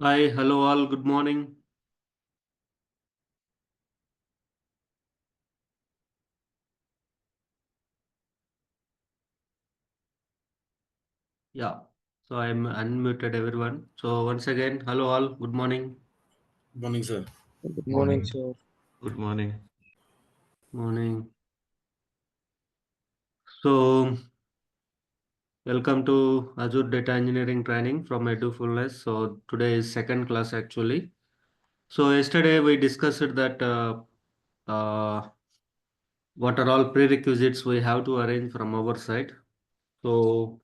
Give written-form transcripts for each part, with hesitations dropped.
Hi, hello all, good morning. Yeah, so I'm unmuted everyone. So once again, hello all, good morning. Morning, sir. Good morning, Morning. sir. Good morning. Morning. So welcome to Azure Data Engineering training from Edufulness. So today is second class actually. So yesterday we discussed that uh, what are all prerequisites we have to arrange from our side. So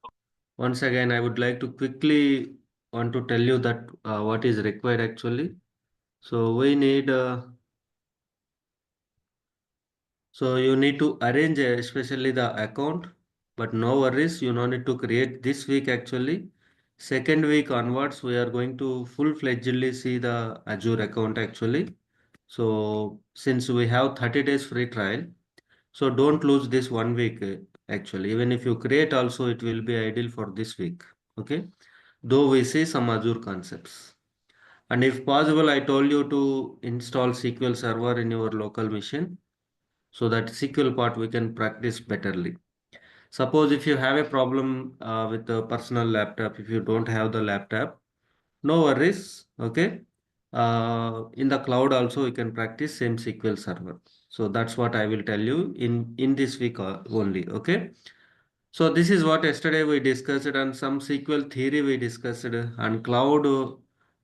once again, I would like to quickly want to tell you that what is required actually. So we need so you need to arrange especially the account, but no worries, you no need to create this week actually. Second week onwards, we are going to full-fledgedly see the Azure account actually. So since we have 30 days free trial, so don't lose this 1 week actually. Even if you create also, it will be ideal for this week. Okay. Though we see some Azure concepts. And if possible, I told you to install SQL Server in your local machine so that SQL part we can practice betterly. Suppose if you have a problem with the personal laptop, if you don't have the laptop, no worries, okay? In the cloud also we can practice same SQL Server. So that's what I will tell you in this week only, okay? So this is what yesterday we discussed and some SQL theory we discussed and cloud.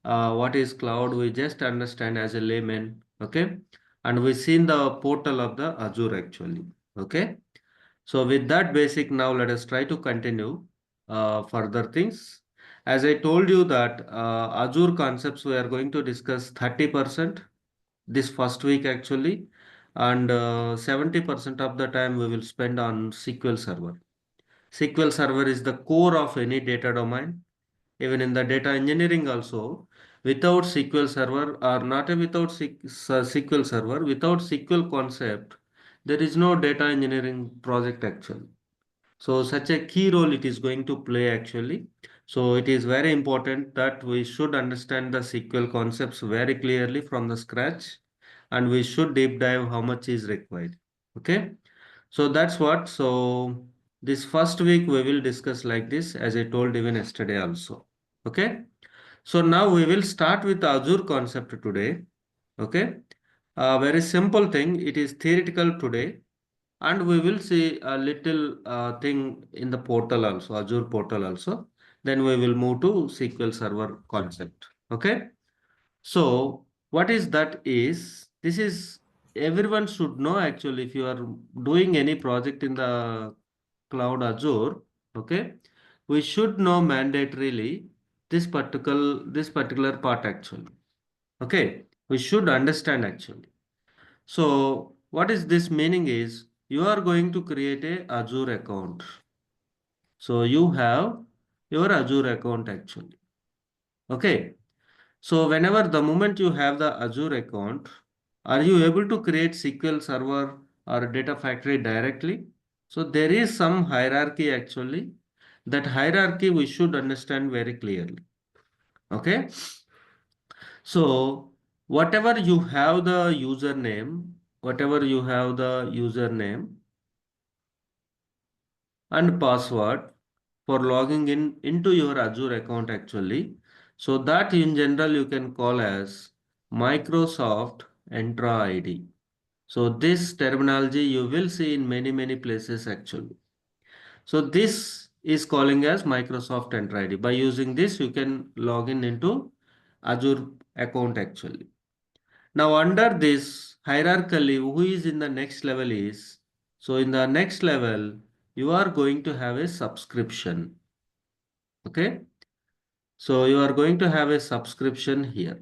What is cloud? We just understand as a layman, okay? And we seen the portal of the Azure actually, okay? So with that basic, now let us try to continue further things. As I told you that Azure concepts we are going to discuss 30% this first week actually, and 70% of the time we will spend on SQL Server. SQL Server is the core of any data domain. Even in the data engineering also, without SQL Server or not without SQL Server, without SQL concept, there is no data engineering project actually. So such a key role it is going to play actually. So it is very important that we should understand the SQL concepts very clearly from the scratch and we should deep dive how much is required. Okay. So that's what. So this first week we will discuss like this as I told even yesterday also. Okay. So now we will start with the Azure concept today. Okay. A very simple thing. It is theoretical today and we will see a little thing in the portal also, Azure portal also. Then we will move to SQL Server concept. Okay. So what is that is, this is everyone should know actually if you are doing any project in the cloud Azure, okay, we should know mandatorily this particular part actually. Okay, we should understand actually. So what is this meaning is you are going to create a Azure account. So you have your Azure account actually. Okay. So whenever the moment you have the Azure account, are you able to create SQL Server or Data Factory directly? So there is some hierarchy actually. That hierarchy we should understand very clearly. Okay. So whatever you have the username and password for logging in into your Azure account actually. So that in general you can call as Microsoft Entra ID. So this terminology you will see in many places actually. So this is calling as Microsoft Entra ID. By using this you can log in into Azure account actually. Now under this hierarchically who is in the next level is, so in the next level you are going to have a subscription. Okay. So you are going to have a subscription here.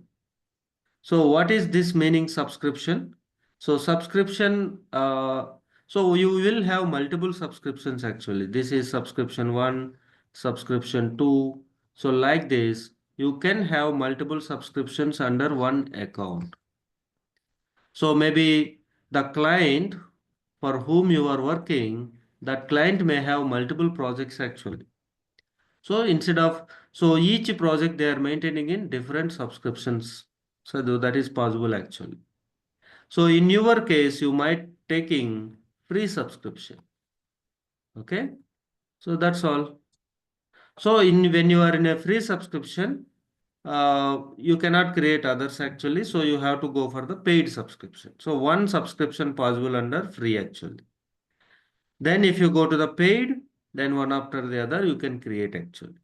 So what is this meaning subscription? So subscription, so you will have multiple subscriptions actually. This is subscription 1, subscription 2. So like this, you can have multiple subscriptions under one account. So maybe the client for whom you are working, that client may have multiple projects actually. So instead of, so each project they are maintaining in different subscriptions. So that is possible actually. So in your case, you might taking free subscription. Okay. So that's all. So in when you are in a free subscription, you cannot create others actually. So you have to go for the paid subscription. So one subscription possible under free actually. Then if you go to the paid, then one after the other you can create actually.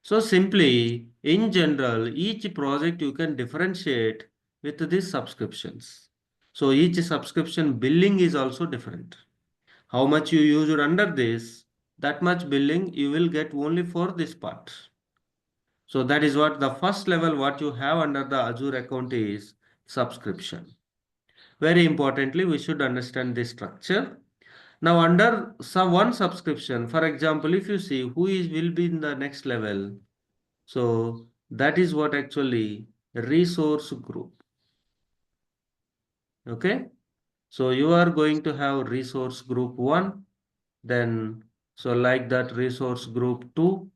So simply, in general, each project you can differentiate with these subscriptions. So each subscription billing is also different. How much you used under this, that much billing you will get only for this part. So that is what the first level what you have under the Azure account is subscription. Very importantly, we should understand this structure. Now under some one subscription, for example, if you see who is will be in the next level, so that is what actually resource group. Okay. So you are going to have resource group 1, then so like that resource group 2,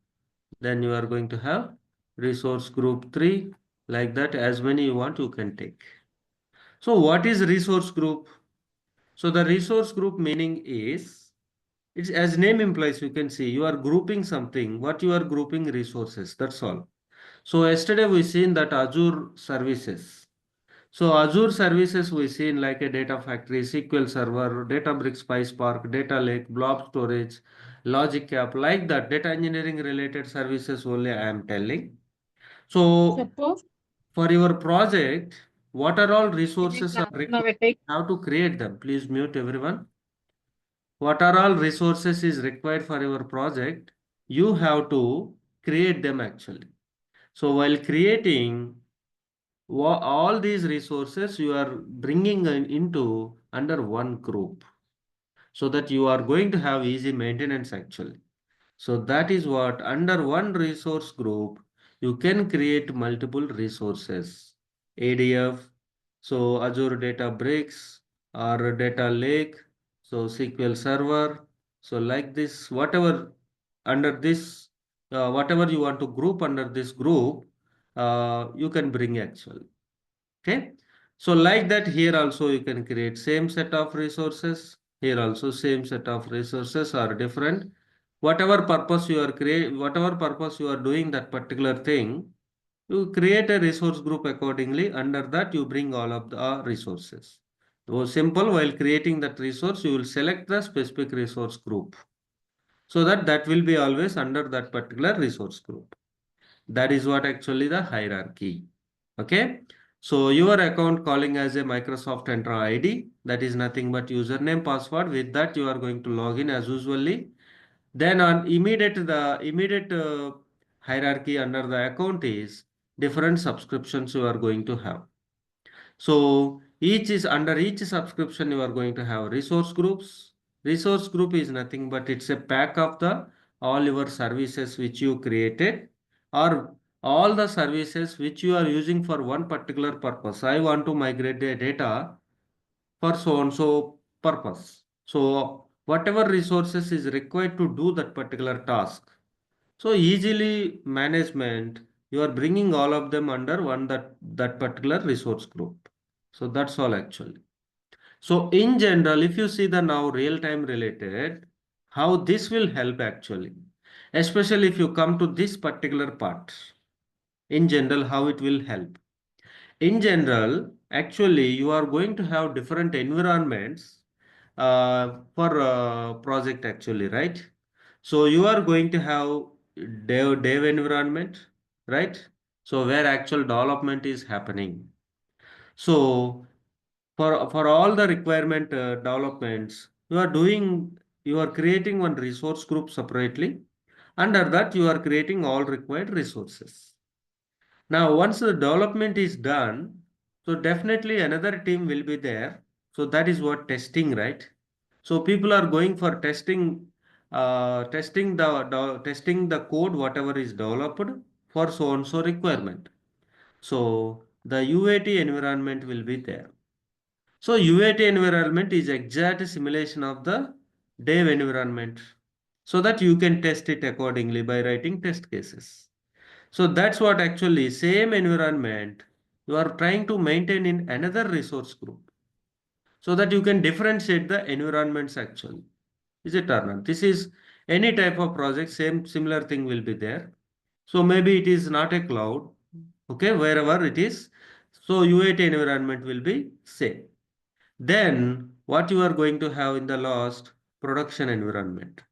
then you are going to have resource group 3, like that as many you want you can take. So what is resource group? So the resource group meaning is, it's as name implies, you can see you are grouping something, what you are grouping resources, that's all. So yesterday we seen that Azure services. So Azure services we seen like a data factory, SQL Server, Databricks, PySpark, Data Lake, Blob Storage, Logic App, like that data engineering related services only I am telling. So Suppose for your project, what are all any resources are class now required? we take How to create them? Please mute everyone. What are all resources is required for your project? You have to create them actually. So while creating all these resources, you are bringing into under one group so that you are going to have easy maintenance actually. So that is what under one resource group, you can create multiple resources. ADF, so Azure Databricks or Data Lake, so SQL Server. So like this, whatever under this, whatever you want to group under this group, you can bring actually. Okay. So like that here also you can create same set of resources. Here also same set of resources are different. Whatever purpose you are whatever purpose you are doing that particular thing, you create a resource group accordingly. Under that you bring all of the resources. So simple, while creating that resource, you will select the specific resource group. So that will be always under that particular resource group. That is what actually the hierarchy. Okay. So your account calling as a Microsoft Entra ID, that is nothing but username, password. With that, you are going to log in as usually. Then on immediate hierarchy under the account is different subscriptions you are going to have. So each is under each subscription you are going to have resource groups. Resource group is nothing but it's a pack of the all your services which you created, or all the services which you are using for one particular purpose. I want to migrate the data for so and so purpose. So whatever resources is required to do that particular task. So easily management, you are bringing all of them under one that particular resource group. So that's all actually. So in general, if you see the now real time related, how this will help actually, especially if you come to this particular part, in general, how it will help. In general, actually, you are going to have different environments for project actually, right? So you are going to have dev environment, right? So where actual development is happening. So for all the requirement developments, you are creating one resource group separately. Under that, you are creating all required resources. Now, once the development is done, so definitely another team will be there. So that is what testing, right? So people are going for testing, testing the code whatever is developed for so and so requirement. So the UAT environment will be there. So UAT environment is exact simulation of the dev environment. so that you can test it accordingly by writing test cases. So that's what actually same environment you are trying to maintain in another resource group so that you can differentiate the environments actually. Is it or not? This is any type of project, same similar thing will be there. So maybe it is not a cloud, okay, wherever it is. So UAT environment will be same. Then what you are going to have in the last production environment.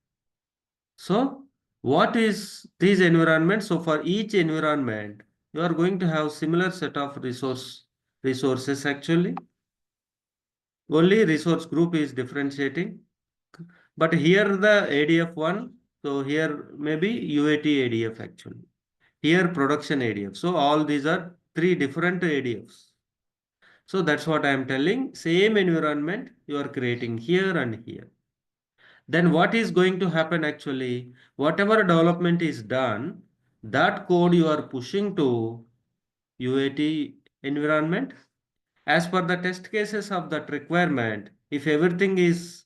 So what is these environments? So for each environment, you are going to have similar set of resources actually. Only resource group is differentiating. But here the ADF one, so here maybe UAT ADF actually. Here production ADF. So all these are three different ADFs. So that's what I am telling. Same environment you are creating here and here. Then what is going to happen actually? Whatever development is done, that code you are pushing to UAT environment as per the test cases of that requirement. If everything is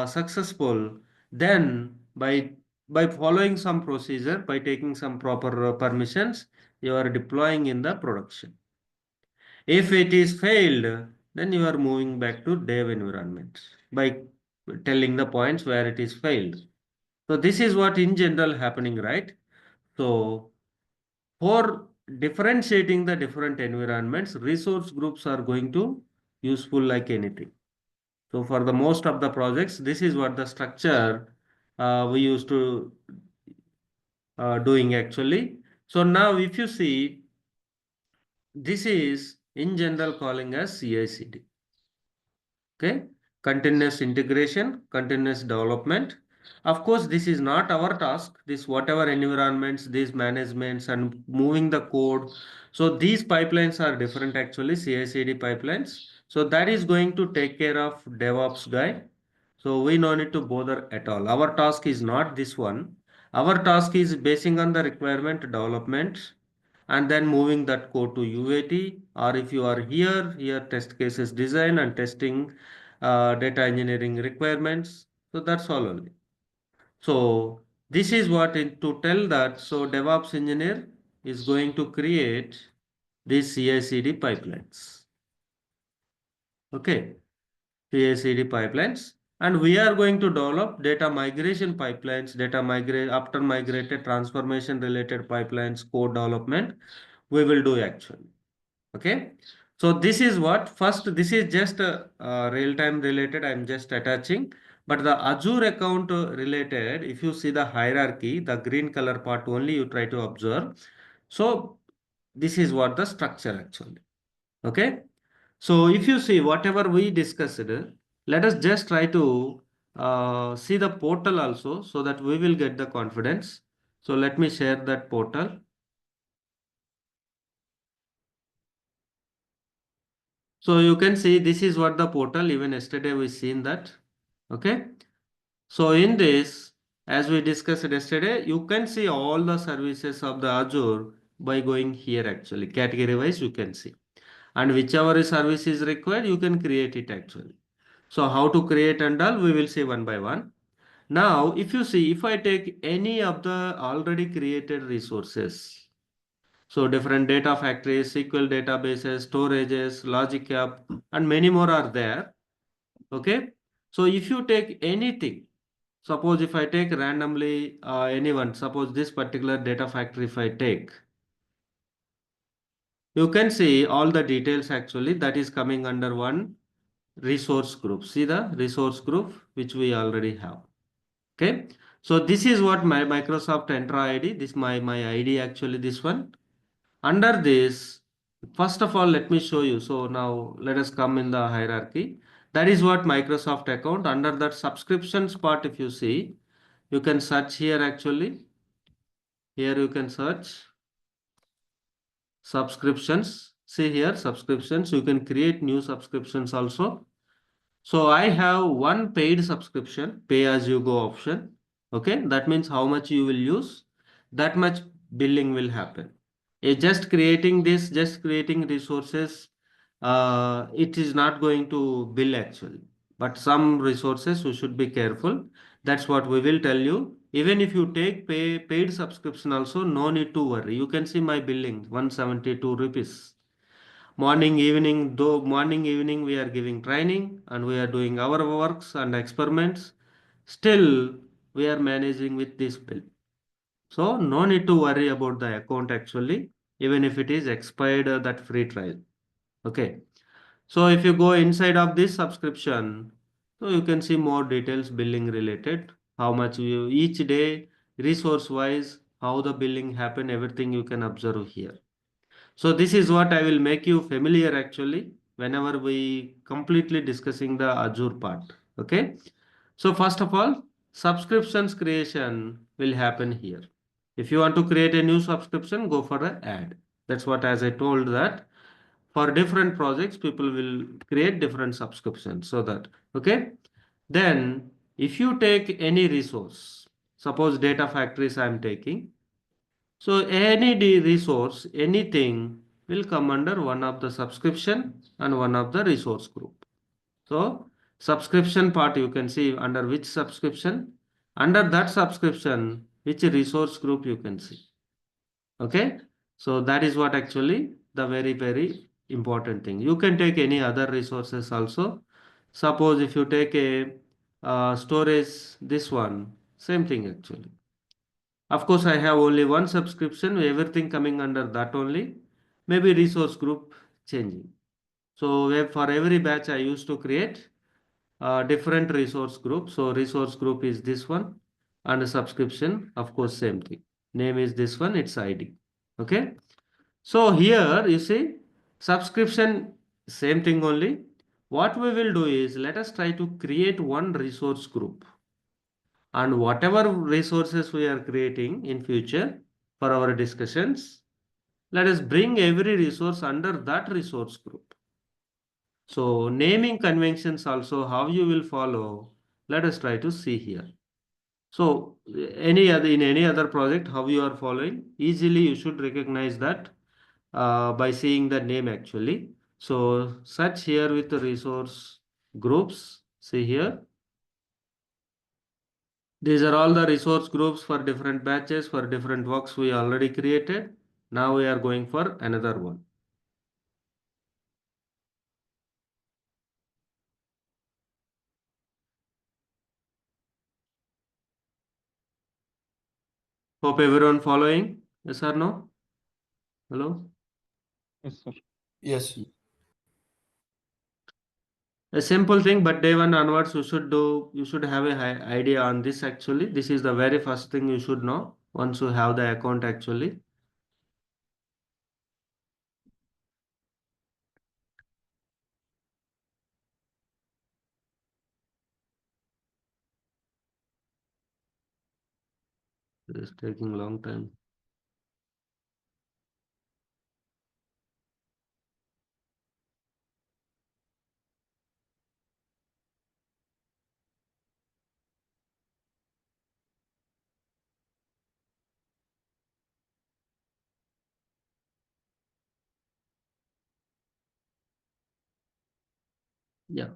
successful, then by following some procedure, by taking some proper permissions, you are deploying in the production. If it is failed, then you are moving back to dev environment by telling the points where it is failed. So this is what in general happening, right? So for differentiating the different environments, resource groups are going to useful like anything. So for the most of the projects, this is what the structure we used to doing actually. So now if you see, this is in general calling as CI/CD. Okay, continuous integration, continuous development. Of course, this is not our task. This whatever environments, these managements and moving the code. So these pipelines are different actually, CI/CD pipelines. So that is going to take care of DevOps guy. So we no need to bother at all. Our task is not this one. Our task is basing on the requirement development and then moving that code to UAT, or if you are here test cases design and testing data engineering requirements. So that's all only. So this is what to tell that. So DevOps engineer is going to create these CI/CD pipelines. Okay, CI/CD pipelines. And we are going to develop data migration pipelines, data migrate after migrated transformation related pipelines, code development. We will do actually. Okay, so this is what first, this is just real time related, I'm just attaching, but the Azure account related, if you see the hierarchy, the green color part only you try to observe. So this is what the structure actually. Okay, so if you see whatever we discussed, let us just try to see the portal also so that we will get the confidence. So let me share that portal. So you can see this is what the portal, even yesterday we seen that. Okay. So in this, as we discussed yesterday, you can see all the services of the Azure by going here actually. Category wise you can see. And whichever service is required, you can create it actually. So how to create and all, we will see one by one. Now, if you see, if I take any of the already created resources, so different data factories, SQL databases, storages, logic app, and many more are there. Okay. So if you take anything, suppose if I take randomly anyone, suppose this particular data factory if I take, you can see all the details actually that is coming under one resource group. See the resource group which we already have. Okay. So this is what my Microsoft Entra ID, this my ID actually this one. Under this, first of all, let me show you. So now let us come in the hierarchy. That is what Microsoft account. Under that subscriptions part, if you see, you can search here actually. Here you can search subscriptions. See here subscriptions. You can create new subscriptions also. So I have one paid subscription, pay as you go option. Okay, that means how much you will use, that much billing will happen. Just creating this, just creating resources, it is not going to bill actually. But some resources you should be careful. That's what we will tell you. Even if you take paid subscription also, no need to worry. You can see my billing, 172 rupees. Morning, evening, we are giving training and we are doing our works and experiments. Still, we are managing with this bill. So, no need to worry about the account actually, even if it is expired that free trial. Okay. So, if you go inside of this subscription, so you can see more details billing related, how much you each day, resource wise, how the billing happen, everything you can observe here. So this is what I will make you familiar actually whenever we completely discussing the Azure part. Okay. So first of all, subscriptions creation will happen here. If you want to create a new subscription, go for an ad. That's what as I told that for different projects, people will create different subscriptions so that, okay. Then if you take any resource, suppose data factories I am taking, so any resource, anything will come under one of the subscription and one of the resource group. So subscription part you can see under which subscription, under that subscription, which resource group you can see. Okay. So that is what actually the very important thing. You can take any other resources also. Suppose if you take a storage, this one, same thing actually. Of course, I have only one subscription, everything coming under that only. Maybe resource group changing. So for every batch, I used to create different resource group. So resource group is this one and a subscription, of course, same thing. Name is this one, its ID. Okay. So here you see subscription, same thing only. What we will do is let us try to create one resource group and whatever resources we are creating in future for our discussions, let us bring every resource under that resource group. So naming conventions also how you will follow, let us try to see here. So in any other project how you are following, easily you should recognize that by seeing the name actually. So search here with the resource groups, see here. These are all the resource groups for different batches, for different works we already created. Now we are going for another one. Hope everyone following. Yes or no? Hello? Yes, sir. Yes. A simple thing, but day one onwards you should have a idea on this actually. This is the very first thing you should know once you have the account actually. It is taking long time. Yeah.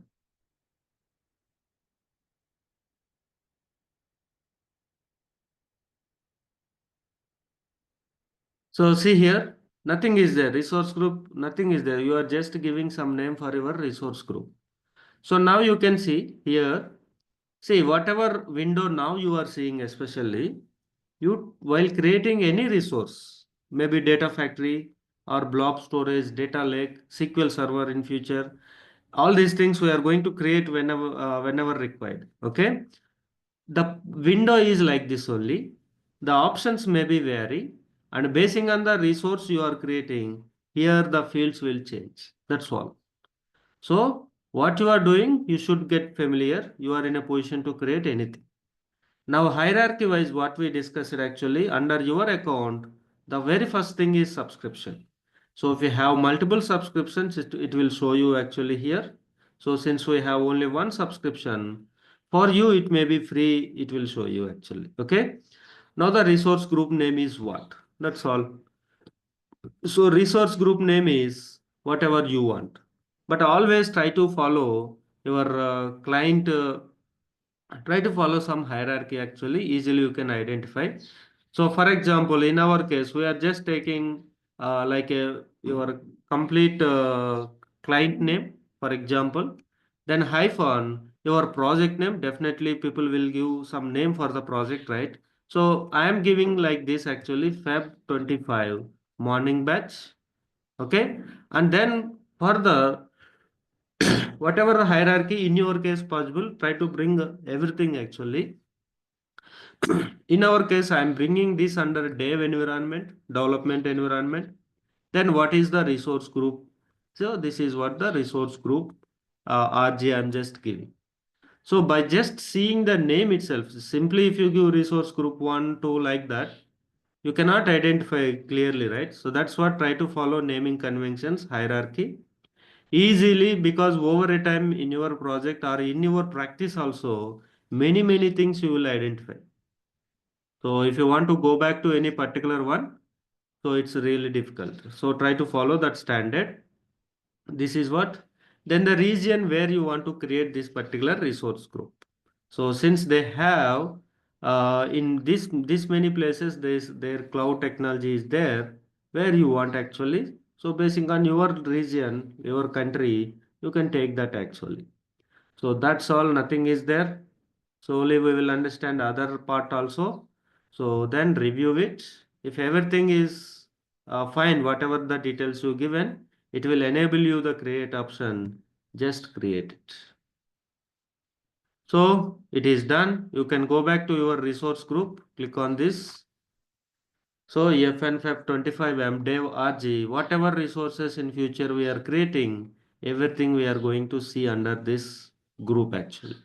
So see here, nothing is there. Resource group, nothing is there. You are just giving some name for your resource group. So now you can see here, see whatever window now you are seeing especially, you while creating any resource, maybe data factory or blob storage, data lake, SQL server in future, all these things we are going to create whenever required. Okay. The window is like this only. The options may be vary and basing on the resource you are creating, here the fields will change. That's all. So what you are doing, you should get familiar. You are in a position to create anything. Now hierarchy wise, what we discussed actually under your account, the very first thing is subscription. So if you have multiple subscriptions, it will show you actually here. So since we have only one subscription, for you it may be free, it will show you actually. Okay. Now the resource group name is what? That's all. So resource group name is whatever you want. But always try to follow your client try to follow some hierarchy actually, easily you can identify. So for example, in our case we are just taking like your complete client name for example, then hyphen your project name. Definitely people will give some name for the project, right? So I am giving like this actually, Feb 25 morning batch. Okay, and then further whatever the hierarchy in your case possible, try to bring everything actually. In our case, I am bringing this under dev environment, development environment. Then what is the resource group? So this is what the resource group RG I am just giving. So by just seeing the name itself, simply if you give resource group 1, 2 like that, you cannot identify clearly, right? So that's what, try to follow naming conventions, hierarchy easily, because over a time in your project or in your practice also, many things you will identify. So if you want to go back to any particular one, so it's really difficult. So try to follow that standard. This is what. Then the region where you want to create this particular resource group. So since they have in this many places, their cloud technology is there where you want actually. So basing on your region, your country, you can take that actually. So that's all, nothing is there. Slowly we will understand other part also. So then review it. If everything is fine, whatever the details you given, it will enable you the create option. Just create it. So it is done. You can go back to your resource group. Click on this. So FNFF25 MDev RG, whatever resources in future we are creating, everything we are going to see under this group actually.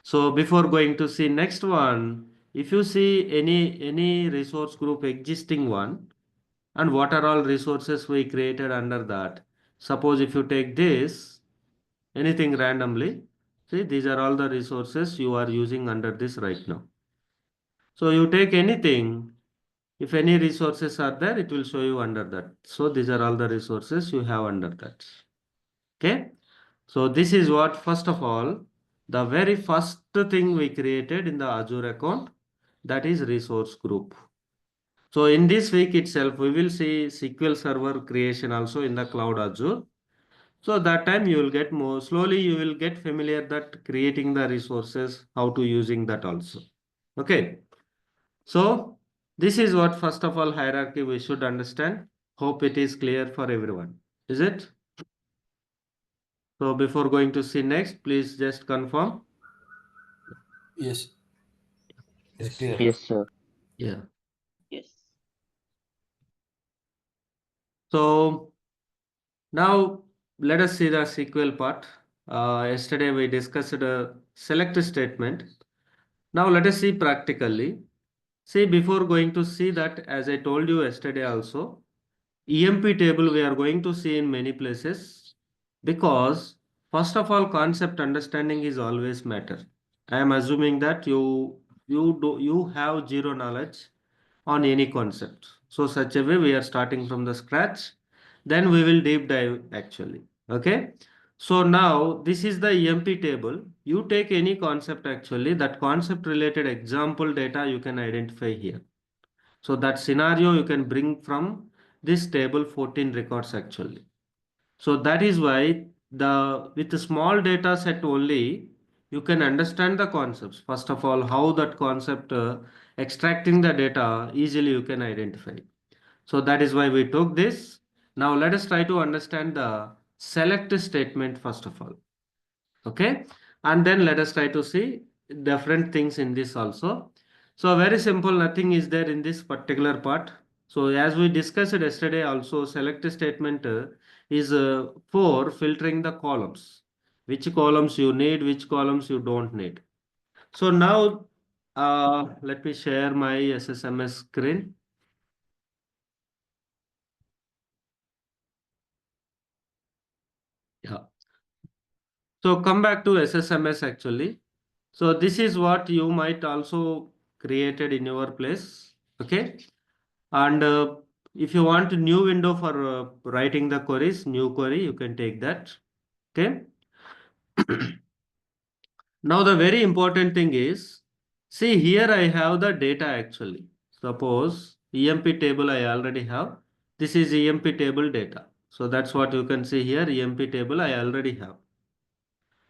So before going to see next one, if you see any resource group existing one, and what are all resources we created under that. Suppose if you take this, anything randomly, see these are all the resources you are using under this right now. So you take anything, if any resources are there, it will show you under that. So these are all the resources you have under that. Okay. So this is what, first of all, the very first thing we created in the Azure account, that is resource group. So in this week itself, we will see SQL Server creation also in the cloud Azure. So that time you will get more, slowly you will get familiar that creating the resources, how to using that also. Okay. So this is what, first of all, hierarchy we should understand. Hope it is clear for everyone. Is it? So before going to see next, please just confirm. Yes, it's Yes. clear. Yes, sir. Yeah. Yes. So now let us see the SQL part. Yesterday we discussed a select statement. Now let us see practically. See, before going to see that, as I told you yesterday also, EMP table we are going to see in many places, because first of all concept understanding is always matter. I am assuming that you have zero knowledge on any concept. So such a way we are starting from the scratch. Then we will deep dive actually. Okay. So now this is the EMP table. You take any concept actually, that concept related example data you can identify here. So that scenario you can bring from this table 14 records actually. So that is why the with a small data set only you can understand the concepts. First of all, how that concept extracting the data easily you can identify. So that is why we took this. Now let us try to understand the select statement first of all. Okay, and then let us try to see different things in this also. So very simple, nothing is there in this particular part. So as we discussed yesterday also, select statement is for filtering the columns, which columns you need, which columns you don't need. So now let me share my SSMS screen. Yeah. So come back to SSMS actually. So this is what you might also created in your place. Okay. And if you want a new window for writing the queries, new query, you can take that. Okay. Now the very important thing is, see here I have the data actually. Suppose EMP table I already have. This is EMP table data. So that's what you can see here, EMP table I already have.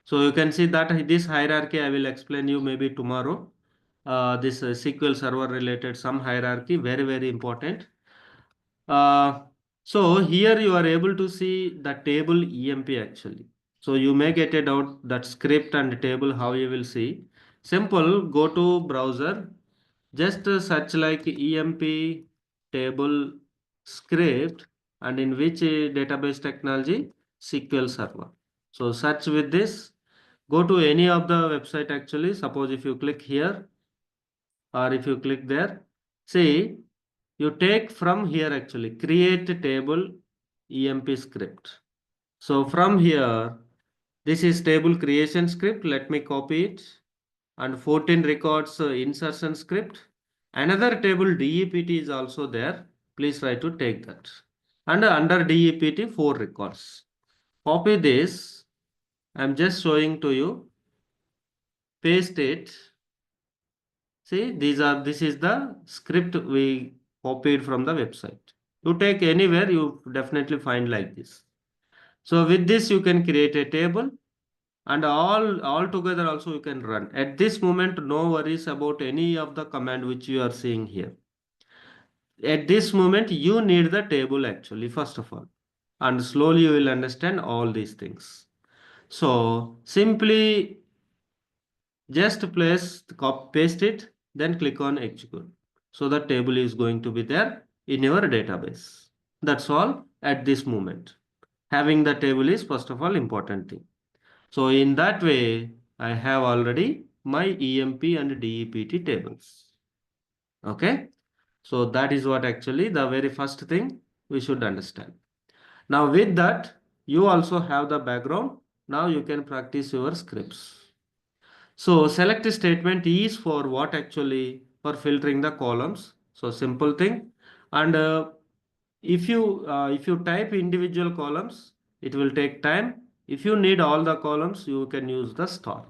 So you can see that this hierarchy I will explain you maybe tomorrow. This SQL Server related some hierarchy, very, very important. Uh, so here you are able to see the table EMP actually. So you may get a doubt that script and table how you will see. Simple, go to browser, just search like EMP table script and in which database technology SQL Server. So search with this, go to any of the website actually. Suppose if you click here or if you click there, see you take from here actually create table EMP script. So from here, this is table creation script. Let me copy it. And 14 records insertion script. Another table DEPT is also there. Please try to take that. And under DEPT, 4 records. Copy this. I'm just showing to you. Paste it. See, this is the script we copied from the website. You take anywhere, you definitely find like this. So with this, you can create a table and all together also you can run. At this moment, no worries about any of the command which you are seeing here. At this moment, you need the table actually, first of all. And slowly you will understand all these things. So simply just paste it, then click on execute. So the table is going to be there in your database. That's all at this moment. Having the table is first of all important thing. So in that way, I have already my EMP and DEPT tables. Okay. So that is what actually the very first thing we should understand. Now with that, you also have the background. Now you can practice your scripts. So select statement is for what actually for filtering the columns. So simple thing. And if you type individual columns, it will take time. If you need all the columns, you can use the star.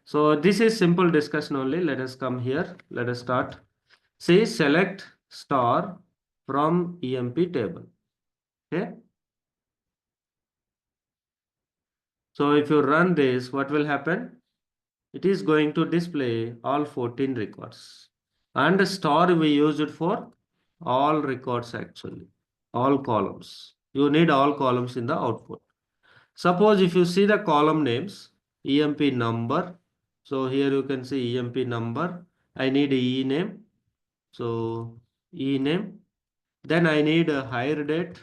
So this is simple discussion only. Let us come here. Let us start. Say select star from EMP table. Okay. So if you run this, what will happen? It is going to display all 14 records. And star we use it for all records actually, all columns. You need all columns in the output. Suppose if you see the column names, EMP number. So here you can see EMP number. I need E name. So E name. Then I need a hire date.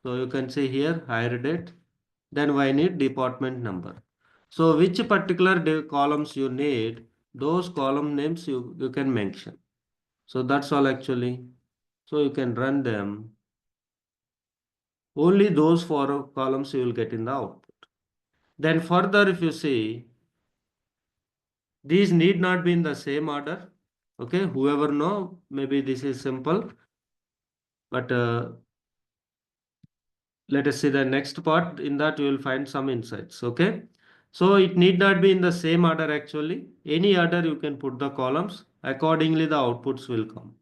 So you can see here hire date. Then I need department number. So which particular columns you need, those column names you can mention. So that's all actually. So you can run them. Only those four columns you will get in the output. Then further if you see, these need not be in the same order. Okay, whoever know, maybe this is simple. But let us see the next part. In that you will find some insights. Okay. So it need not be in the same order actually. Any order you can put the columns. Accordingly the outputs will come.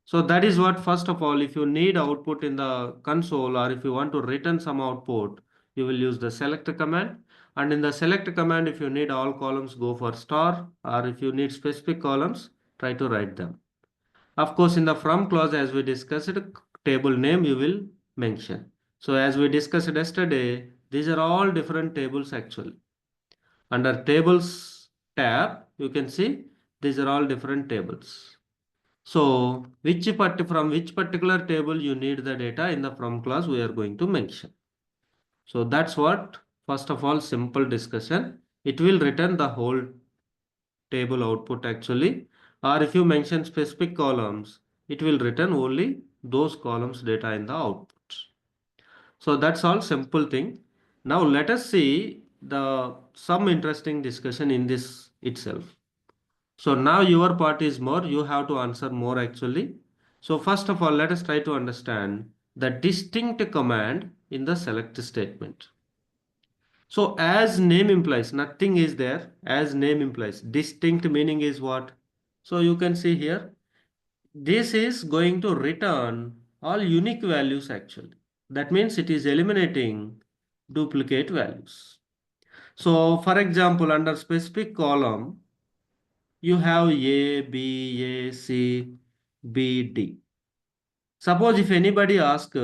So that is what first of all, if you need output in the console or if you want to return some output, you will use the select command. And in the select command, if you need all columns, go for star, or if you need specific columns, try to write them. Of course, in the from clause, as we discussed, table name you will mention. So as we discussed yesterday, these are all different tables actually. Under tables tab, you can see these are all different tables. So from which particular table you need the data in the from clause we are going to mention. So that's what first of all simple discussion. It will return the whole table output actually, or if you mention specific columns, it will return only those columns data in the output. So that's all simple thing. Now let us see the some interesting discussion in this itself. So now your part is more, you have to answer more actually. So first of all, let us try to understand the distinct command in the select statement. So as name implies, nothing is there. As name implies, distinct meaning is what? So you can see here, this is going to return all unique values actually. That means it is eliminating duplicate values. So for example, under specific column, you have A, B, A, C, B, D. Suppose if anybody asks,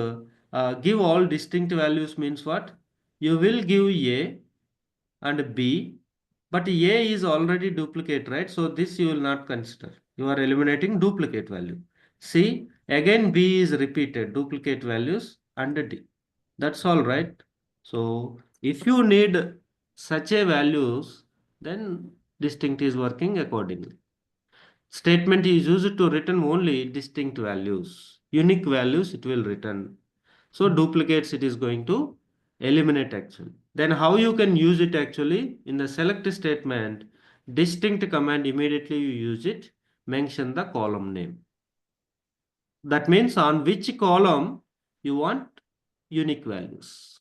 give all distinct values means what? You will give A and B, but A is already duplicate, right? So this you will not consider. You are eliminating duplicate value. C, again B is repeated, duplicate values and D. That's all right. So if you need such a values, then distinct is working accordingly. Statement is used to return only distinct values. Unique values it will return. So duplicates it is going to eliminate actually. Then how you can use it actually in the select statement, distinct command immediately you use it, mention the column name. That means on which column you want unique values.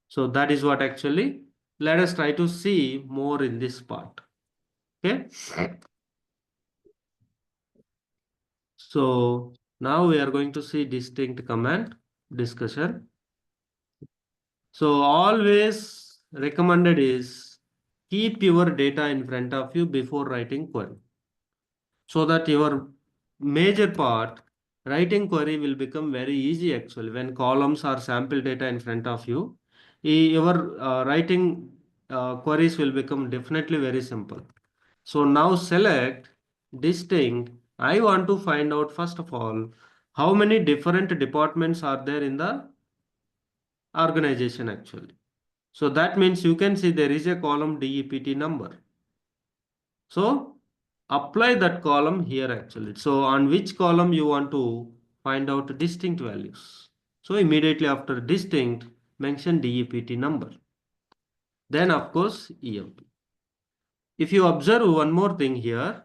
So that is what actually let us try to see more in this part. Okay. So now we are going to see distinct command discussion. So always recommended is keep your data in front of you before writing query. So that your major part writing query will become very easy actually. When columns are sample data in front of you, your writing queries will become definitely very simple. So now select distinct. I want to find out first of all how many different departments are there in the organization actually. So that means you can see there is a column DEPT number. So apply that column here actually. So on which column you want to find out distinct values. So immediately after distinct, mention DEPT number. Then of course EMP. If you observe one more thing here,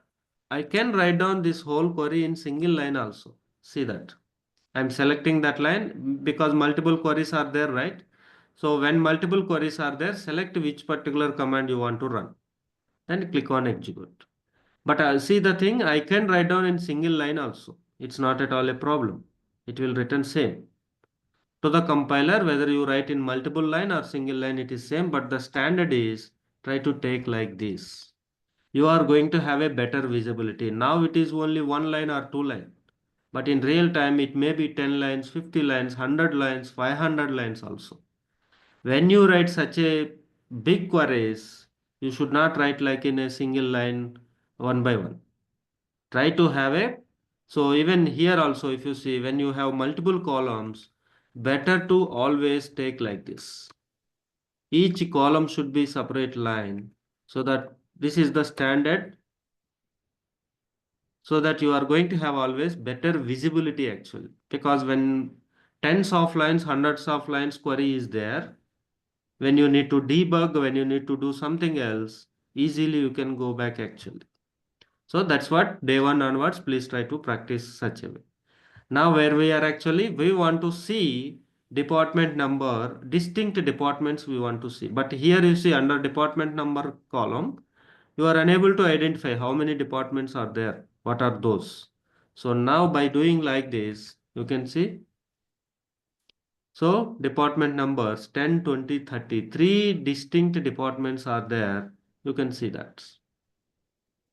I can write down this whole query in single line also. See that. I'm selecting that line because multiple queries are there, right? So when multiple queries are there, select which particular command you want to run. Then click on execute. But see the thing, I can write down in single line also. It's not at all a problem. It will return same. To the compiler, whether you write in multiple line or single line, it is same. But the standard is try to take like this. You are going to have a better visibility. Now it is only one line or two line. But in real time, it may be 10 lines, 50 lines, 100 lines, 500 lines also. When you write such a big queries, you should not write like in a single line one by one. Try to have a, so even here also if you see when you have multiple columns, better to always take like this. Each column should be separate line so that this is the standard so that you are going to have always better visibility actually because when tens of lines hundreds of lines query is there when you need to debug when you need to do something else easily you can go back actually. So that's what day one onwards please try to practice such a way. Now where we are actually we want to see department number distinct departments we want to see but here you see under department number column you are unable to identify how many departments are there. What are those? So now by doing like this, you can see. So department numbers 10, 20, 30. Three distinct departments are there. You can see that.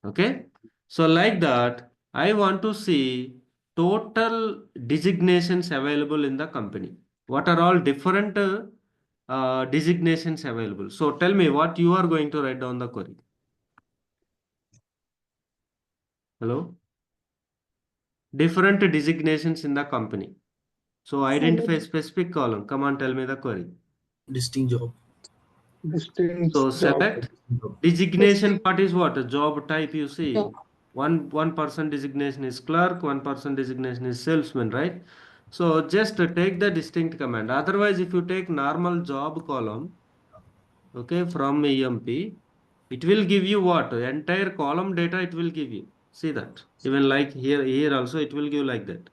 Okay. So like that, I want to see total designations available in the company. What are all different designations available? So tell me what you are going to write down the query. Hello? Different designations in the company. So identify specific column. Come on, tell me the query. Distinct job. So Distinct job. select designation part is what? A job type you see. One person designation is clerk, one person designation is salesman, right? So just take the distinct command. Otherwise, if you take normal job column, okay, from EMP, it will give you what? Entire column data it will give you. See that. Even like here also it will give like that.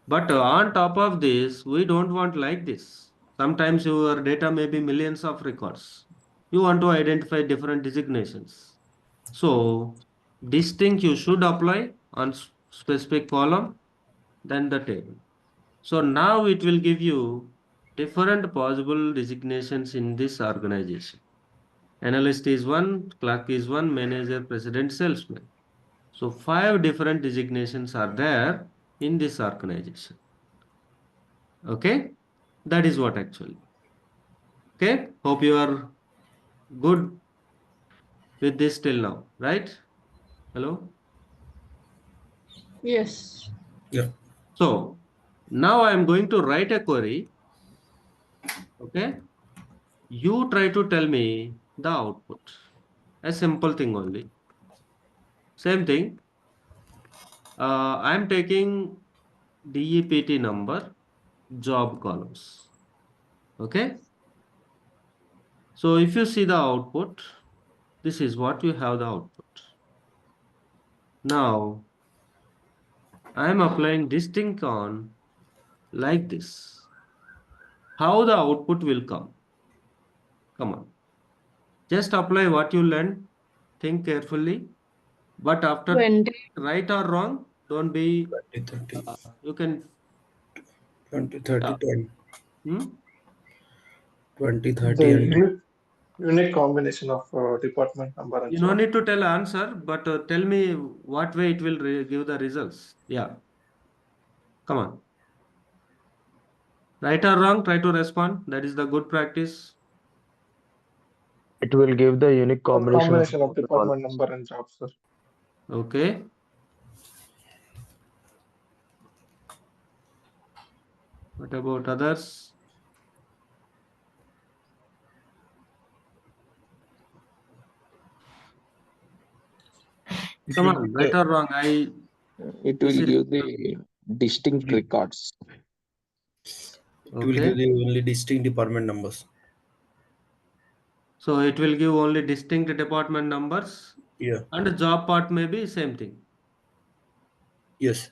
But on top of this, we don't want like this. Sometimes your data may be millions of records. You want to identify different designations. So distinct you should apply on specific column, then the table. So now it will give you different possible designations in this organization. Analyst is one, clerk is one, manager, president, salesman. So five different designations are there in this organization. Okay, that is what actually. Okay, hope you are good with this till now, right? Hello. Yes. Yeah. So now I am going to write a query. Okay, you try to tell me the output. A simple thing only. Same thing. I am taking DEPT number, job columns. Okay. So if you see the output, this is what you have the output. Now I am applying distinct on like this. How the output will come? Come on. Just apply what you learned. Think carefully. But after 20. right or wrong, don't be. 20, 30, You can. 20, 30, Yeah. 10, Hmm? 20, The 30, and 10. unique combination of department number and You no job. need to tell answer, but tell me what way it will give the results. Yeah. Come on. Right or wrong, try to respond. That is the good practice. It will give the unique A combination of combination of both the department columns. number and job, sir. Okay. What about others? It Come will on, give right the or wrong? It This will is give the distinct give, records. it will give okay. the only distinct department numbers. So it will give only distinct department numbers Yeah. and the job part may be same thing. Yes.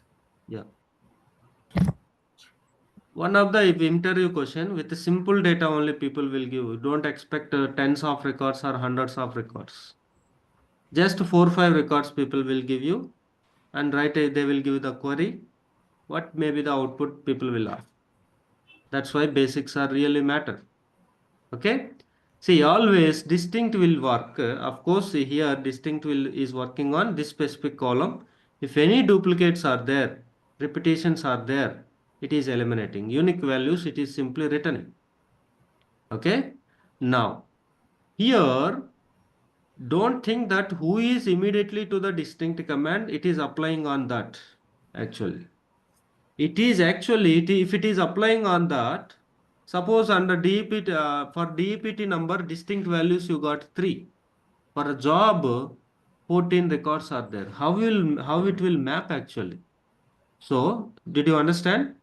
Yeah. One of the interview question with the simple data only people will give. Don't expect tens of records or hundreds of records. Just 4 5 records people will give you and they will give the query. What may be the output people will ask. That's why basics are really matter. Okay. See, always distinct will work. Of course, here distinct will is working on this specific column. If any duplicates are there, repetitions are there, it is eliminating. Unique values, it is simply returning. Okay. Now, here, don't think that who is immediately to the distinct command, it is applying on that actually. It is actually, if it is applying on that, suppose under DEPT, for DEPT number, distinct values you got 3. For a job, 14 records are there. How it will map actually? So, did you understand?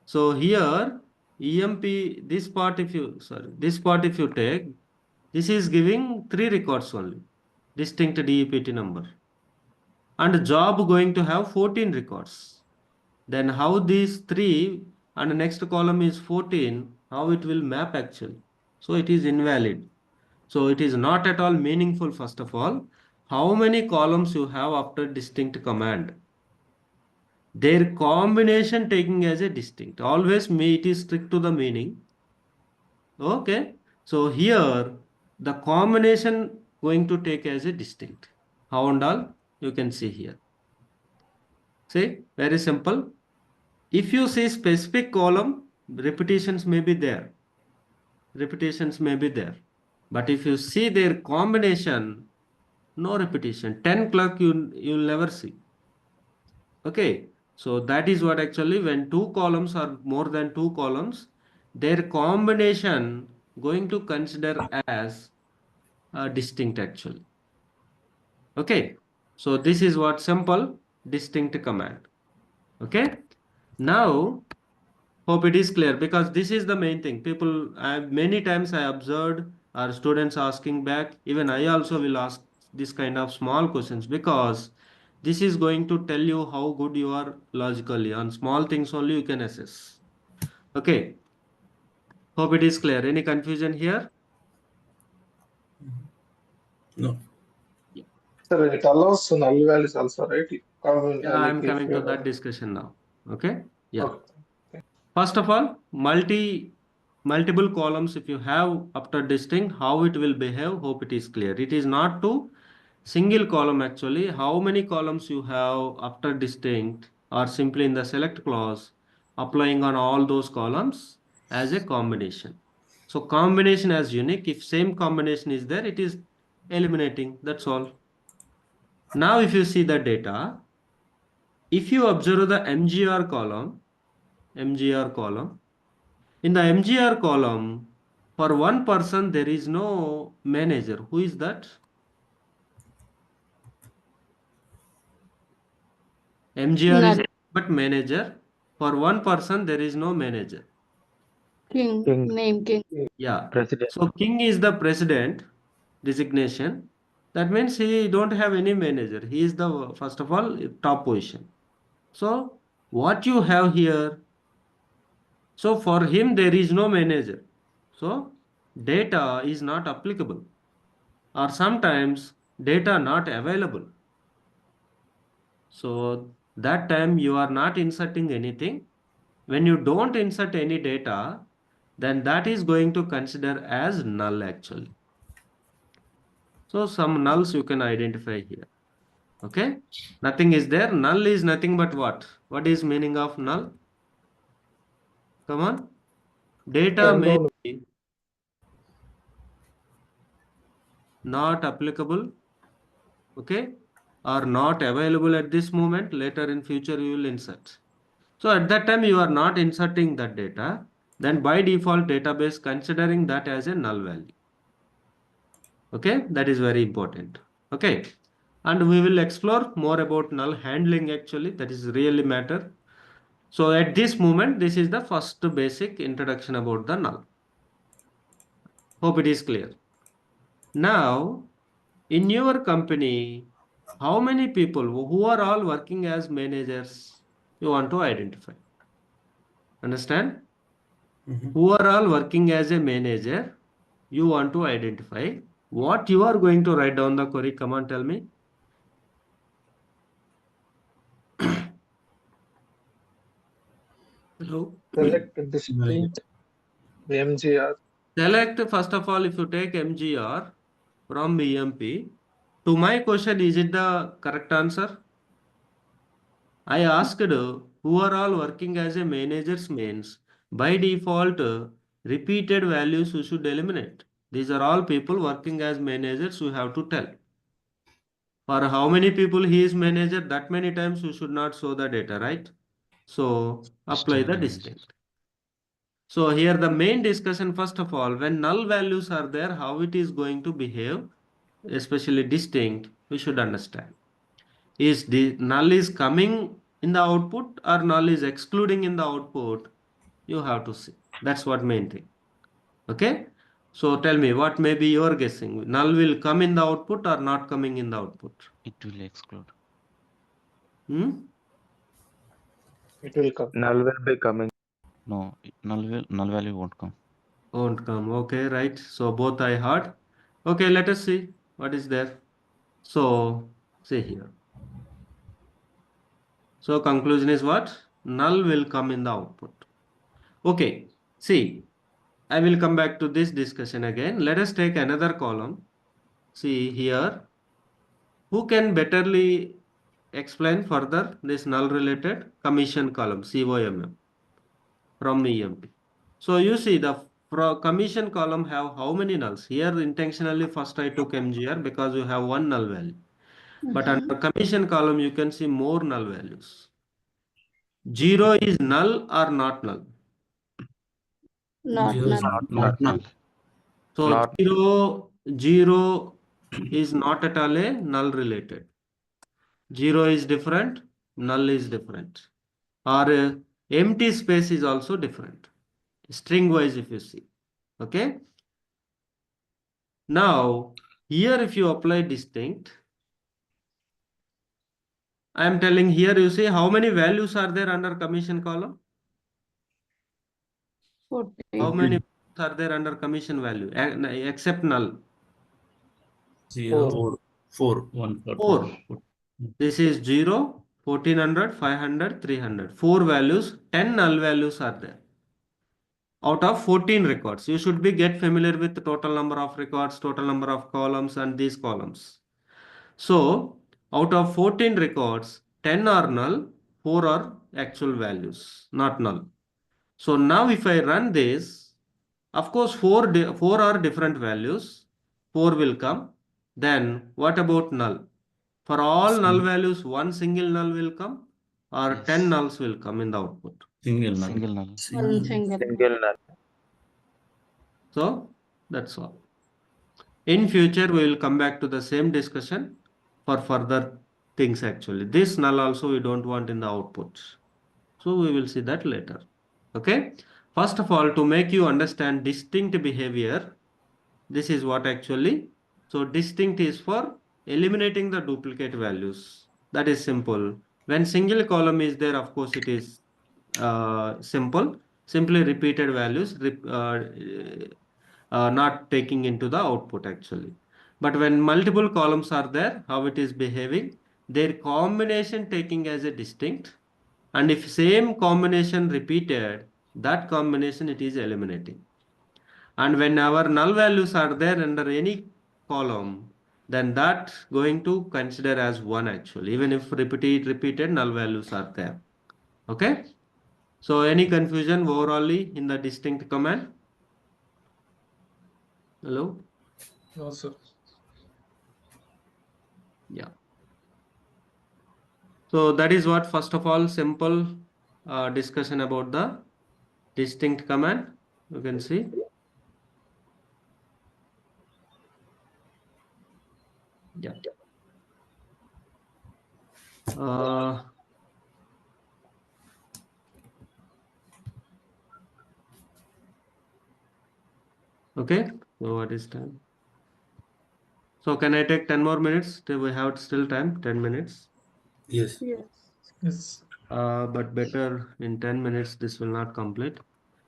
So here, EMP, this part if you take, this is giving 3 records only, distinct DEPT number. And job going to have 14 records. Then how these three and the next column is 14, how it will map actually. So it is invalid. So it is not at all meaningful first of all. How many columns you have after distinct command? Their combination taking as a distinct. Always it is strict to the meaning. Okay. So here the combination going to take as a distinct. How and all you can see here. See, very simple. If you see specific column, repetitions may be there. Repetitions may be there. But if you see their combination, no repetition. 10 clerk you'll never see. Okay. So that is what actually when two columns are more than two columns, their combination going to consider as distinct actually. Okay. So this is what simple distinct command. Okay. Now hope it is clear because this is the main thing. Many times I observed our students asking back. Even I also will ask this kind of small questions because this is going to tell you how good you are logically. On small things only you can assess. Okay. Hope it is clear. Any confusion here? No. Sir, it allows null values also, right? Yeah, Like I'm if coming to that discussion now. Okay. Yeah. okay. First of all, multiple columns if you have after distinct, how it will behave, hope it is clear. It is not to single column actually. How many columns you have after distinct or simply in the select clause applying on all those columns as a combination. So combination as unique, if same combination is there, it is eliminating, that's all. Now if you see the data, if you observe the MGR column, in the MGR column, for one person, there is no manager. Who is that? MGR is Null. but manager. For one person, there is no manager. King. King. Name king. Yeah. President. So king is the president designation. That means he don't have any manager. He is the, first of all, top position. So what you have here, so for him, there is no manager. So data is not applicable, or sometimes data not available. So that time you are not inserting anything. When you don't insert any data, then that is going to consider as null actually. So some nulls you can identify here. Okay. Nothing is there. Null is nothing but what? What is meaning of null? Come on. Data may Unknown. be not applicable. Okay. Or not available at this moment. Later in future you will insert. So at that time you are not inserting that data, then by default database considering that as a null value. Okay, that is very important. Okay, and we will explore more about null handling actually, that is really matter. So at this moment, this is the first basic introduction about the null. Hope it is clear. Now, in your company, how many people who are all working as managers you want to identify? Understand? Who are all working as a manager, you want to identify. What you are going to write down the query, come on, tell me. Hello. Select distinct MGR. Select, first of all, if you take MGR from EMP, to my question, is it the correct answer? I asked who are all working as a managers means by default repeated values you should eliminate. These are all people working as managers you have to tell. For how many people he is manager, that many times you should not show the data, right? So apply the distinct. So here the main discussion, first of all, when null values are there, how it is going to behave, especially distinct, we should understand. Is the null is coming in the output or null is excluding in the output? You have to see. That's what main thing. Okay. So tell me, what may be your guessing? Null will come in the output or not coming in the output? It will exclude. It will come. Null will be coming. No, null value won't come. Won't come. Okay, right. So both I heard. Okay, let us see what is there. So see here. So conclusion is what? Null will come in the output. Okay, see, I will come back to this discussion again. Let us take another column. See here, who can betterly explain further this null related commission column, COMM from EMP. So you see the commission column have how many nulls? Here intentionally first I took MGR because you have one null value. But under commission column you can see more null values. 0 is null or not null? Not Zero is null. not null. So Not 0 is not at all a null related. 0 is different, null is different. Or empty space is also different. String wise if you see. Okay. Now here if you apply distinct, I am telling here you see how many values are there under commission column? 14. How many? are there under commission value except null? 0, 4. 4. This is 0, 1400, 500, 300. 4 values, 10 null values are there. Out of 14 records, you should be get familiar with the total number of records, total number of columns and these columns. So out of 14 records, 10 are null, 4 are actual values, not null. So now if I run this, of course 4 are different values, 4 will come. Then what about null? For all null values, one single null will come or 10 nulls will come in the output. Single null. One single. Single null. So that's all. In future, we will come back to the same discussion for further things actually. This null also we don't want in the output. So we will see that later. Okay. First of all, to make you understand distinct behavior, this is what actually. So distinct is for eliminating the duplicate values. That is simple. When single column is there, of course, it is simple. Simply repeated values, not taking into the output actually. But when multiple columns are there, how it is behaving, their combination taking as a distinct, and if same combination repeated, that combination it is eliminating. And when our null values are there under any column, then that going to consider as 1 actually, even if repeated null values are there. Okay. So any confusion overallly in the distinct command? Hello? No, sir. Yeah. So that is what, first of all, simple discussion about the distinct command. You can see. Yeah. Okay. So what is time? So can I take 10 more minutes? We have still time, 10 minutes. Yes. Yes. But better in 10 minutes, this will not complete.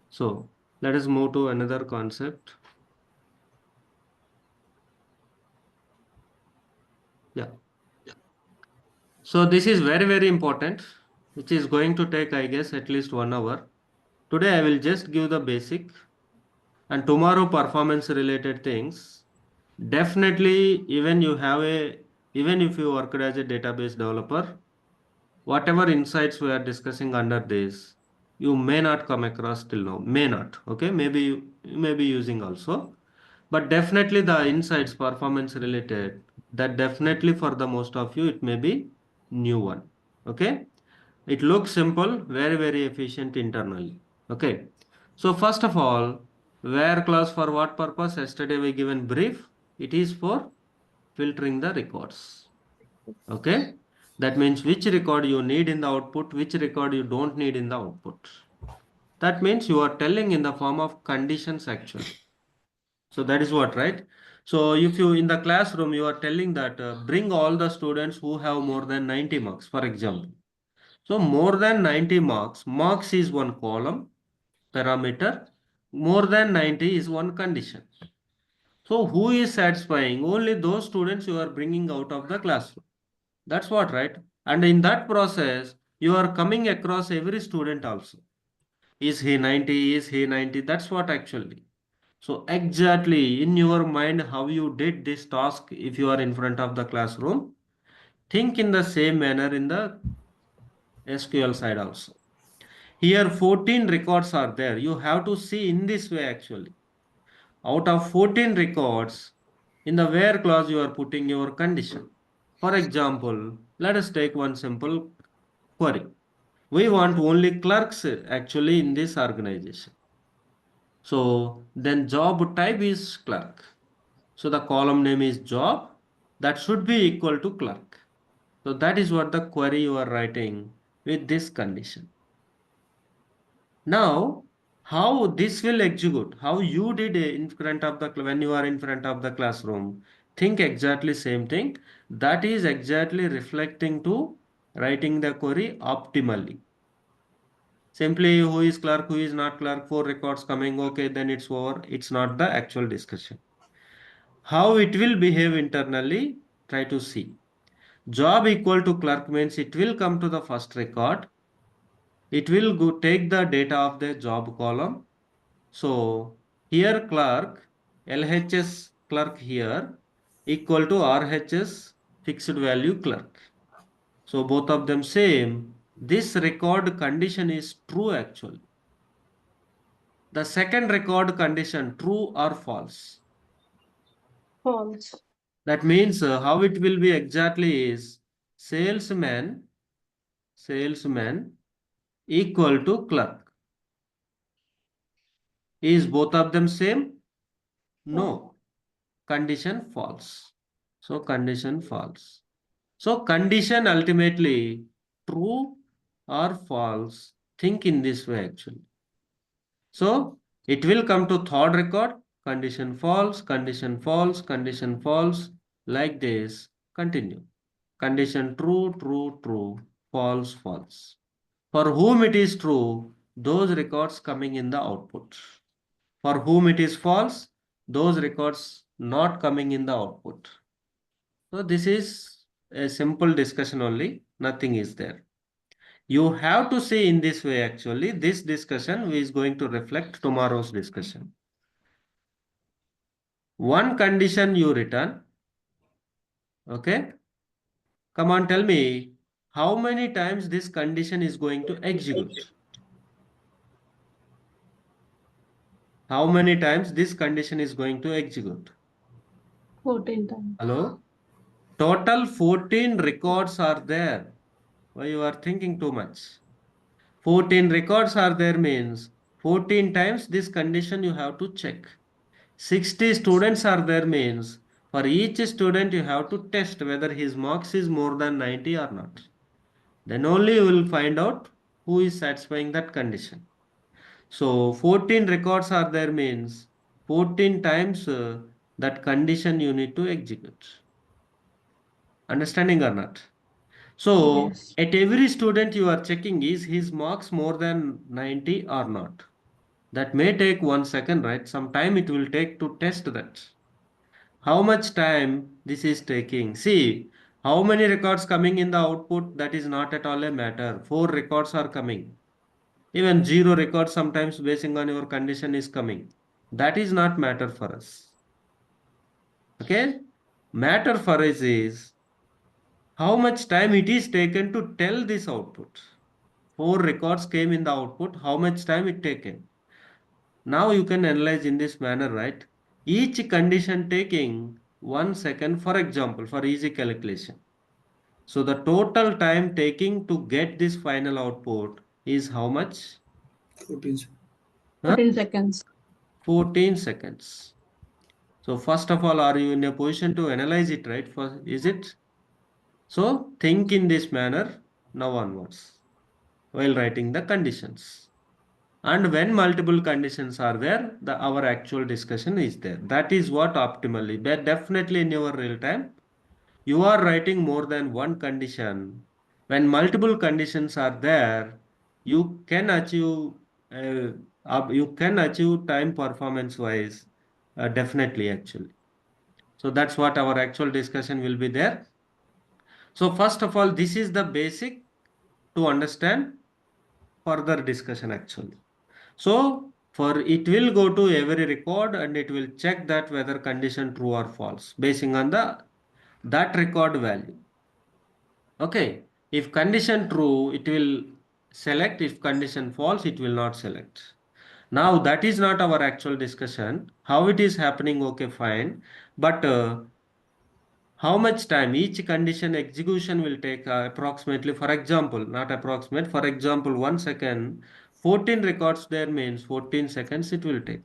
So let us move to another concept. Yeah. So this is very, very important, which is going to take, I guess, at least 1 hour. Today, I will just give the basic, and tomorrow performance related things. Definitely, even if you worked as a database developer, whatever insights we are discussing under this, you may not come across till now, may not, okay? Maybe you may be using also, but definitely the insights performance related, that definitely for the most of you, it may be new one, okay? It looks simple, very, very efficient internally, okay? So first of all, where clause for what purpose? Yesterday we given brief, it is for filtering the records, okay? That means which record you need in the output, which record you don't need in the output. That means you are telling in the form of conditions actually. So that is what, right? So if you in the classroom, you are telling that bring all the students who have more than 90 marks, for example. So more than 90 marks, marks is one column, parameter, more than 90 is one condition. So who is satisfying? Only those students you are bringing out of the classroom. That's what, right? And in that process, you are coming across every student also. Is he 90? Is he 90? That's what actually. So exactly in your mind, how you did this task, if you are in front of the classroom, think in the same manner in the SQL side also. Here 14 records are there. You have to see in this way actually. Out of 14 records, in the where clause you are putting your condition. For example, let us take one simple query. We want only clerks actually in this organization. So then job type is clerk. So the column name is job. That should be equal to clerk. So that is what the query you are writing with this condition. Now, how this will execute, how you did in front of the, when you are in front of the classroom, think exactly same thing. That is exactly reflecting to writing the query optimally. Simply who is clerk, who is not clerk, 4 records coming, okay, then it's over. It's not the actual discussion. How it will behave internally, try to see. Job equal to clerk means it will come to the first record. It will go take the data of the job column. So here clerk, LHS clerk here equal to RHS fixed value clerk. So both of them same. This record condition is true actually. The second record condition true or false. False. That means how it will be exactly is salesman equal to clerk. Is both of them same? No. Condition false. So condition false. So condition ultimately true or false. Think in this way actually. So it will come to third record, condition false, condition false, condition false, like this. Continue. Condition true, true, true, false, false. For whom it is true, those records coming in the output. For whom it is false, those records not coming in the output. So this is a simple discussion only, nothing is there. You have to see in this way actually, this discussion is going to reflect tomorrow's discussion. One condition you return, okay? Come on, tell me, how many times this condition is going to execute? How many times this condition is going to execute? 14 times. Hello? Total 14 records are there. Why you are thinking too much? 14 records are there means 14 times this condition you have to check. 60 students are there means for each student you have to test whether his marks is more than 90 or not. Then only you will find out who is satisfying that condition. So 14 records are there means 14 times that condition you need to execute. Understanding or not? So Yes. at every student you are checking is his marks more than 90 or not. That may take 1 second, right? Some time it will take to test that. How much time this is taking? See, how many records coming in the output, that is not at all a matter. 4 records are coming. Even 0 records sometimes basing on your condition is coming. That is not matter for us. Okay? Matter for us is how much time it is taken to tell this output. 4 records came in the output. How much time it taken? Now you can analyze in this manner, right? Each condition taking 1 second, for example, for easy calculation. So the total time taking to get this final output is how much? 14. 14 seconds. 14 seconds. So first of all, are you in a position to analyze it, right? Is it? So think in this manner now onwards while writing the conditions. And when multiple conditions are there, our actual discussion is there. That is what optimally, but definitely in your real time, you are writing more than one condition. When multiple conditions are there, you can achieve time performance wise, definitely actually. So that's what our actual discussion will be there. So first of all, this is the basic to understand further discussion actually. So for it will go to every record and it will check that whether condition true or false basing on that record value. Okay. If condition true, it will select. If condition false, it will not select. Now that is not our actual discussion. How it is happening, okay, fine. But how much time each condition execution will take approximately, for example, not approximate, for example, 1 second, 14 records there means 14 seconds it will take.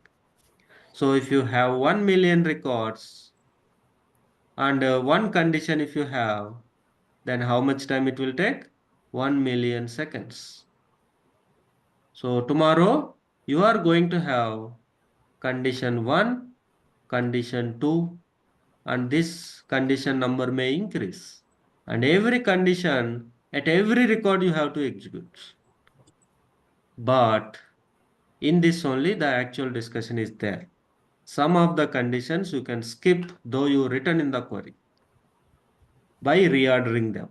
So if you have 1 million records and one condition if you have, then how much time it will take? 1 million seconds. So tomorrow you are going to have condition 1, condition 2, and this condition number may increase. And every condition, at every record you have to execute. but in this only the actual discussion is there. Some of the conditions you can skip though you written in the query by reordering them.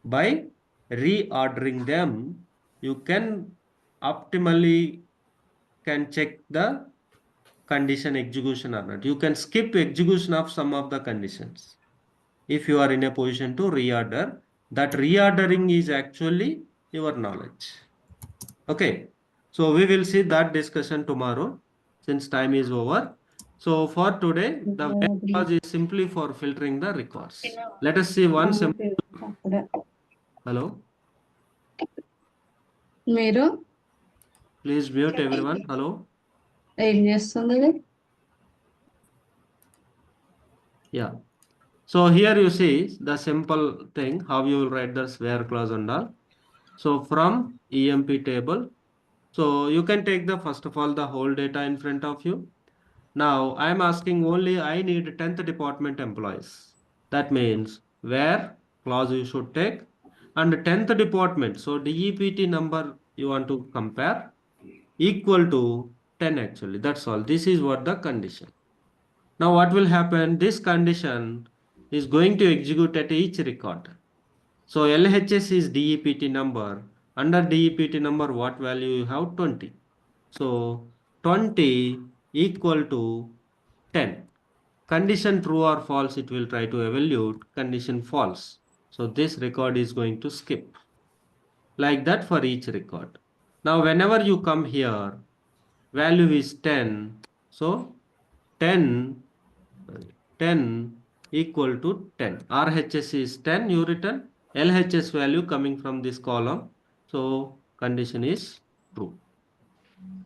By reordering them, you can optimally can check the condition execution or not. You can skip execution of some of the conditions if you are in a position to reorder. That reordering is actually your knowledge. Okay, so we will see that discussion tomorrow since time is over. So for today, the web clause is simply for filtering the records. Let us see one simple. Hello, మీరు please mute everyone. Hello. ఏం చేస్తుంది? Yeah. So here you see the simple thing how you will write the where clause and all. So from EMP table, so you can take the first of all the whole data in front of you. Now I am asking only I need 10th department employees. That means where clause you should take and 10th department. So DEPT number you want to compare equal to 10 actually. That's all. This is what the condition. Now what will happen? This condition is going to execute at each record. So LHS is DEPT number. Under DEPT number, what value you have? 20. So 20 equal to 10. Condition true or false, it will try to evaluate. Condition false. So this record is going to skip. Like that for each record. Now whenever you come here, value is 10. So 10 equal to 10. RHS is 10, you written. LHS value coming from this column. So condition is true.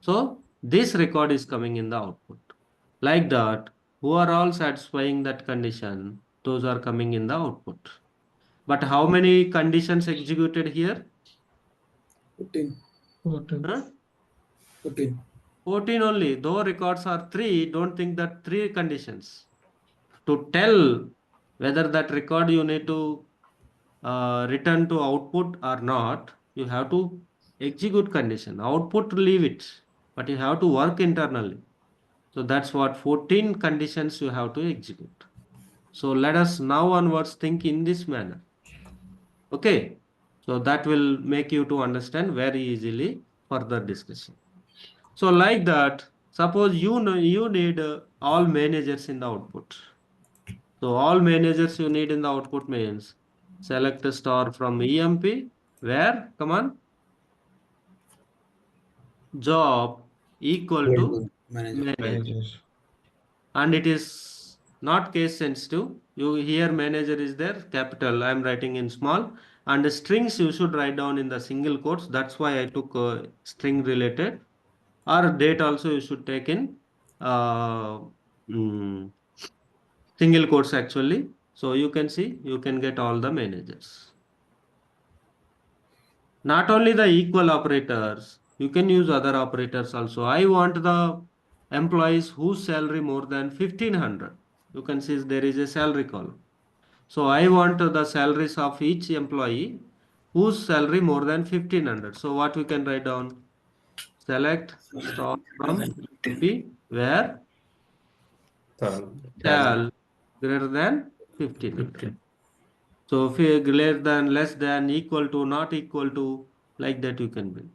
So this record is coming in the output. Like that, who are all satisfying that condition, those are coming in the output. But how many conditions executed here? 14. Huh? 14. 14 only. Though records are 3, don't think that 3 conditions. To tell whether that record you need to return to output or not, you have to execute condition. Output leave it, but you have to work internally. So that's what 14 conditions you have to execute. So let us now onwards think in this manner. Okay, so that will make you to understand very easily further discussion. So like that, suppose you know you need all managers in the output. So all managers you need in the output means select a star from EMP where, come on, job equal to Manager. manager. And it is not case sensitive. You here manager is there, capital, I am writing in small, and the strings you should write down in the single quotes. That's why I took string related, or date also you should take in uh, mm, single quotes actually. So you can see, you can get all the managers. Not only the equal operators, you can use other operators also. I want the employees whose salary more than 1500. You can see there is a salary column. So I want the salaries of each employee whose salary more than 1500. So what we can write down? Select star from EMP where sal greater than 1500. So if you greater than, less than, equal to, not equal to, like that you can bring.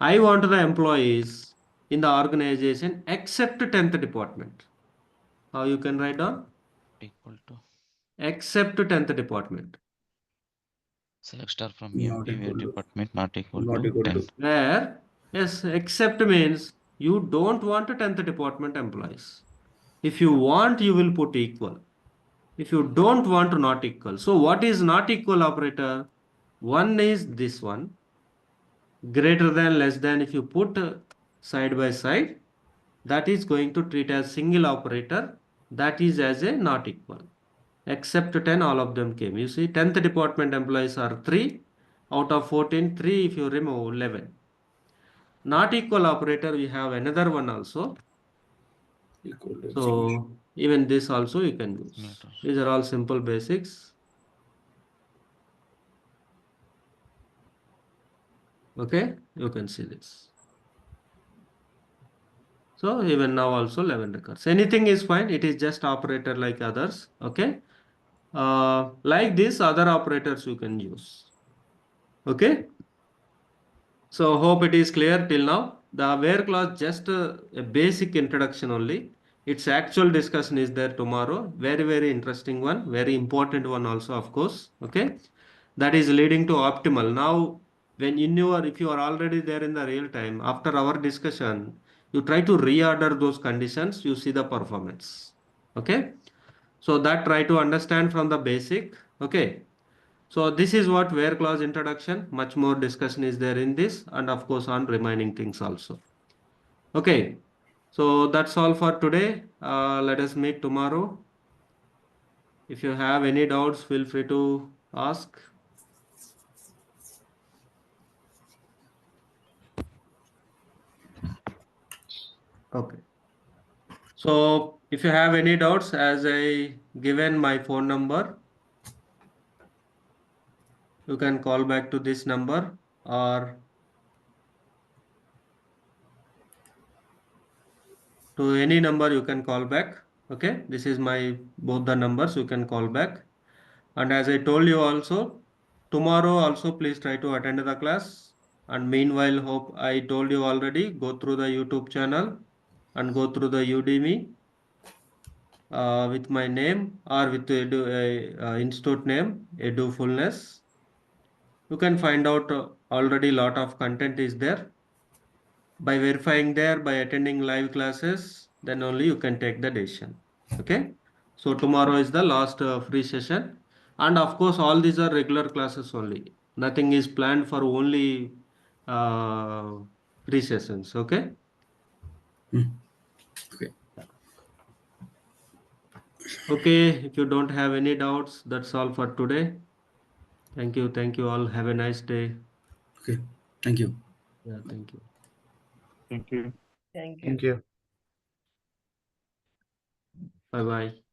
I want the employees in the organization except 10th department. How you can write down? Equal to Except 10th department. select star from Not EMP where equal to. department not equal Not to equal 10. to. Where, yes, except means you don't want 10th department employees. If you want, you will put equal. If you don't want, not equal. So what is not equal operator? One is this one. Greater than, less than, if you put side by side, that is going to treat as single operator. That is as a not equal. Except 10, all of them came. You see, 10th department employees are 3. Out of 14, 3 if you remove 11. Not equal operator, we have another one also. Equal to. So even this also you can use. Neutral. These are all simple basics. Okay, you can see this. So even now also 11 records. Anything is fine. It is just operator like others. Okay. Like this, other operators you can use. Okay. So hope it is clear till now. The where clause just a basic introduction only. Its actual discussion is there tomorrow. Very, very interesting one. Very important one also, of course. Okay. That is leading to optimal. Now, when if you are already there in the real time, after our discussion, you try to reorder those conditions, you see the performance. Okay. So that try to understand from the basic. Okay. So this is what where clause introduction. Much more discussion is there in this, and of course on remaining things also. Okay. So that's all for today. Let us meet tomorrow. If you have any doubts, feel free to ask. Okay. So if you have any doubts, as I given my phone number, you can call back to this number or to any number you can call back. Okay, this is my both the numbers you can call back. And as I told you also, tomorrow also please try to attend the class. And meanwhile, hope I told you already, go through the YouTube channel and go through the Udemy with my name or with institute name, Edufulness. You can find out already lot of content is there. By verifying there, by attending live classes, then only you can take the decision. Okay. So tomorrow is the last free session. And of course, all these are regular classes only. Nothing is planned for only uh, free sessions. Okay. Okay. Okay. If you don't have any doubts, that's all for today. Thank you. Thank you all. Have a nice day. Okay. Thank you. Yeah. Thank you. Thank you. Thank you. Bye bye.